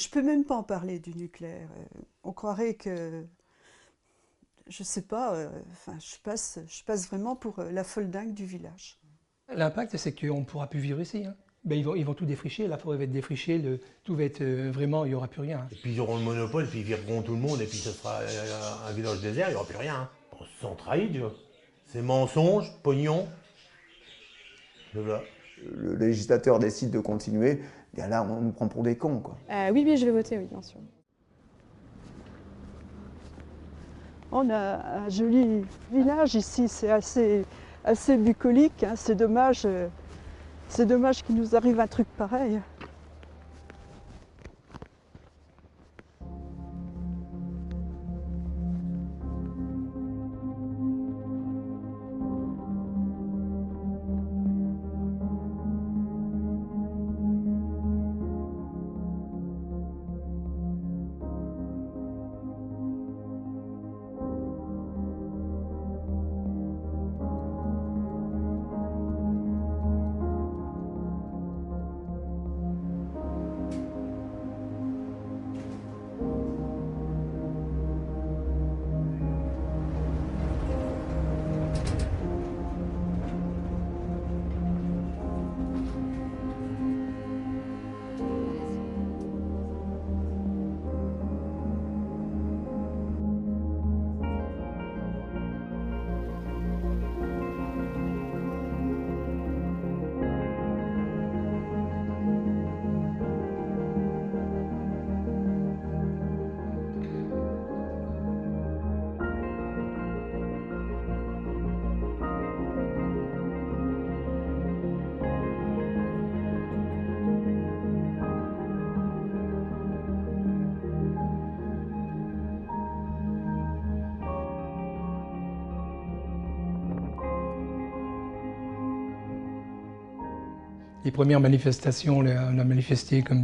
Je peux même pas en parler du nucléaire. On croirait que, je sais pas, enfin, je passe vraiment pour la folle dingue du village. L'impact, c'est qu'on ne pourra plus vivre ici, hein. Ben, ils vont tout défricher, la forêt va être défrichée, tout va être vraiment, il n'y aura plus rien, hein. Et puis ils auront le monopole, puis ils vireront tout le monde, et puis ce sera un village désert, il n'y aura plus rien, hein. On se sent trahi, tu vois. C'est mensonge, pognon. Voilà. Le législateur décide de continuer, bien là on nous prend pour des cons, quoi. Oui, oui, je vais voter, oui, bien sûr. On a un joli village ici, c'est assez bucolique, hein. C'est dommage qu'il nous arrive un truc pareil. Les premières manifestations, on a manifesté comme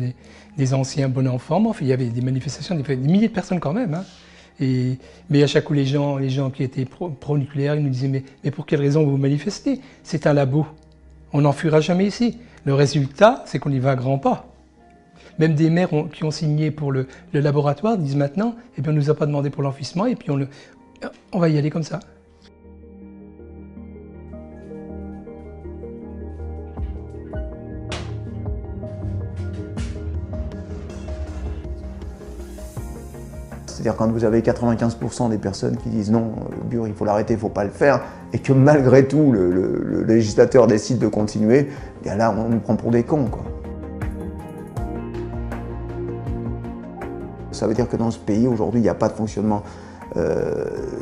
des anciens bons enfants, mais enfin, il y avait des manifestations, des milliers de personnes quand même, hein. Mais à chaque coup, les gens qui étaient pro-nucléaires, ils nous disaient mais pour quelle raison vous manifestez? C'est un labo, on n'en fuira jamais ici. Le résultat, c'est qu'on y va à grands pas. Même des maires qui ont signé pour le laboratoire disent maintenant, eh bien, on ne nous a pas demandé pour l'enfouissement, et puis on va y aller comme ça. C'est-à-dire quand vous avez 95% des personnes qui disent non, le BUR il faut l'arrêter, il ne faut pas le faire, et que malgré tout le législateur décide de continuer, bien là on nous prend pour des cons, quoi. Ça veut dire que dans ce pays aujourd'hui il n'y a pas de fonctionnement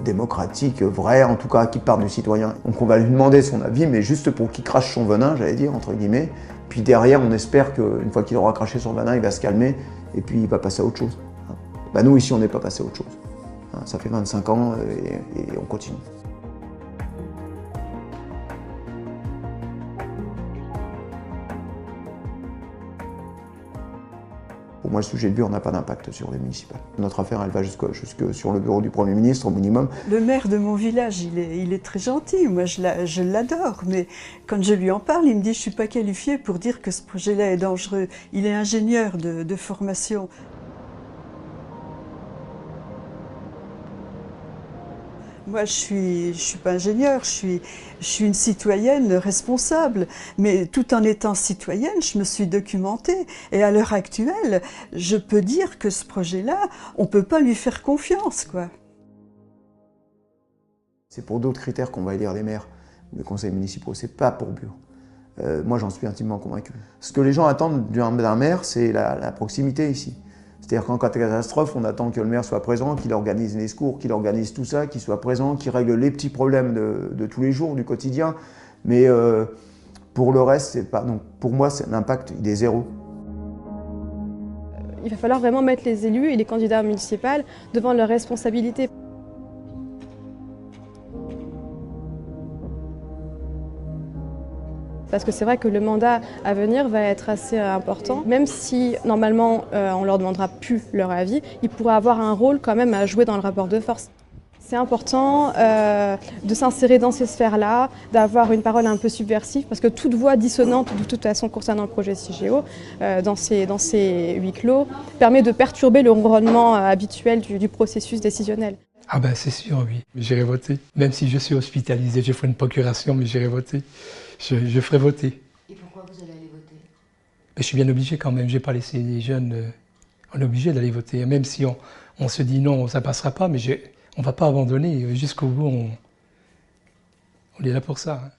démocratique vrai, en tout cas qui part du citoyen. Donc on va lui demander son avis, mais juste pour qu'il crache son venin, j'allais dire, entre guillemets. Puis derrière on espère qu'une fois qu'il aura craché son venin, il va se calmer, et puis il va passer à autre chose. Bah nous, ici, on n'est pas passé à autre chose. Ça fait 25 ans et on continue. Pour moi, le sujet de BUR n'a pas d'impact sur les municipales. Notre affaire, elle va jusque sur le bureau du Premier ministre, au minimum. Le maire de mon village, il est très gentil, moi je l'adore, mais quand je lui en parle, il me dit « je ne suis pas qualifié pour dire que ce projet-là est dangereux ». Il est ingénieur de formation. Moi, je suis pas ingénieure, je suis une citoyenne responsable. Mais tout en étant citoyenne, je me suis documentée. Et à l'heure actuelle, je peux dire que ce projet-là, on peut pas lui faire confiance, quoi. C'est pour d'autres critères qu'on va élire les maires ou les conseils municipaux, c'est pas pour BUR. Moi, j'en suis intimement convaincu. Ce que les gens attendent d'un maire, c'est la proximité ici. C'est-à-dire qu'en cas de catastrophe, on attend que le maire soit présent, qu'il organise les secours, qu'il organise tout ça, qu'il soit présent, qu'il règle les petits problèmes de tous les jours, du quotidien. Mais pour le reste, c'est pas. Donc pour moi, l'impact, il est zéro. Il va falloir vraiment mettre les élus et les candidats municipaux devant leurs responsabilités. Parce que c'est vrai que le mandat à venir va être assez important. Même si, normalement, on ne leur demandera plus leur avis, ils pourraient avoir un rôle quand même à jouer dans le rapport de force. C'est important de s'insérer dans ces sphères-là, d'avoir une parole un peu subversive, parce que toute voix dissonante, de toute façon concernant le projet CIGEO, dans ces huis clos, permet de perturber le ronronnement habituel du processus décisionnel. Ah ben c'est sûr, oui. J'irai voter. Même si je suis hospitalisé, je ferai une procuration, mais j'irai voter. Je ferai voter. Et pourquoi vous allez aller voter? Mais je suis bien obligé quand même, je n'ai pas laissé les jeunes... on est obligé d'aller voter, même si on se dit non, ça ne passera pas, mais on ne va pas abandonner. Jusqu'au bout, on est là pour ça. Hein.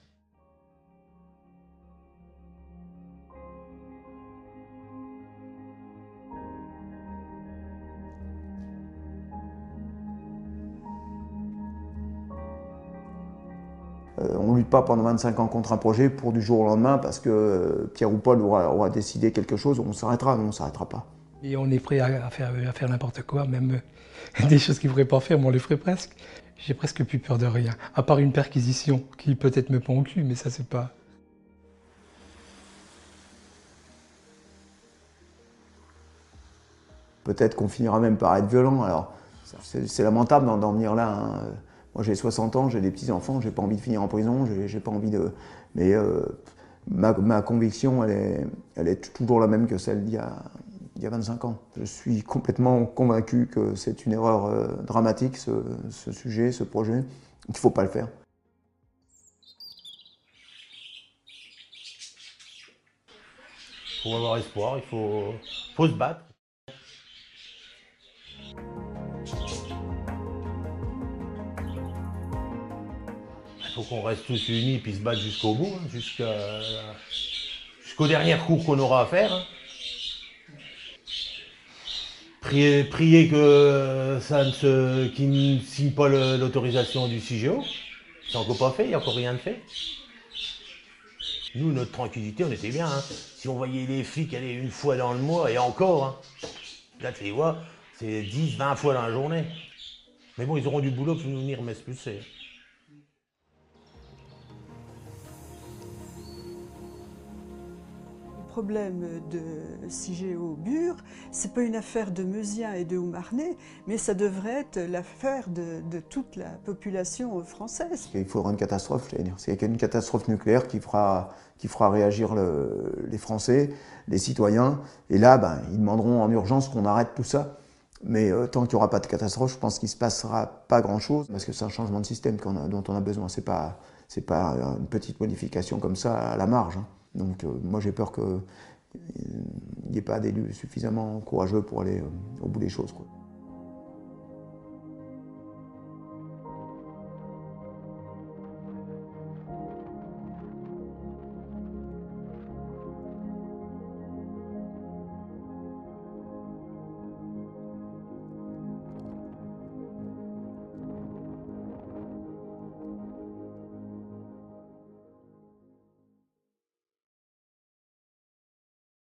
On ne lutte pas pendant 25 ans contre un projet pour du jour au lendemain parce que Pierre ou Paul aura décidé quelque chose, on s'arrêtera, non, on ne s'arrêtera pas. Et on est prêt à faire n'importe quoi, même des choses qu'ils ne pourraient pas faire, mais on les ferait presque. J'ai presque plus peur de rien, à part une perquisition qui peut-être me pend au cul, mais ça c'est pas... Peut-être qu'on finira même par être violent, alors c'est lamentable d'en venir là. Hein. Moi j'ai 60 ans, j'ai des petits-enfants, j'ai pas envie de finir en prison, j'ai pas envie de... Mais ma conviction, elle est toujours la même que celle d'il y a 25 ans. Je suis complètement convaincu que c'est une erreur dramatique, ce sujet, ce projet, qu'il ne faut pas le faire. Il faut avoir espoir, il faut se battre. Il faut qu'on reste tous unis et se battre jusqu'au bout, hein, jusqu'au dernier recours qu'on aura à faire. Hein. Prier que qu'ils ne signent pas l'autorisation du CIGEO. C'est encore pas fait, il n'y a encore rien de fait. Nous, notre tranquillité, on était bien. Hein. Si on voyait les flics aller une fois dans le mois, et encore, hein. Là tu les vois, c'est 10, 20 fois dans la journée. Mais bon, ils auront du boulot pour nous venir m'expulser. Le problème de CIGEO Bure, c'est pas une affaire de Meusiens et de Haut-Marnais, mais ça devrait être l'affaire de toute la population française. Il faudra une catastrophe, j'allais dire. C'est une catastrophe nucléaire qui fera réagir les Français, les citoyens, et là, ben, ils demanderont en urgence qu'on arrête tout ça. Mais tant qu'il n'y aura pas de catastrophe, je pense qu'il ne se passera pas grand-chose, parce que c'est un changement de système dont on a besoin. C'est pas une petite modification comme ça à la marge. Hein. Donc moi j'ai peur qu'il n'y ait pas d'élus suffisamment courageux pour aller au bout des choses, quoi.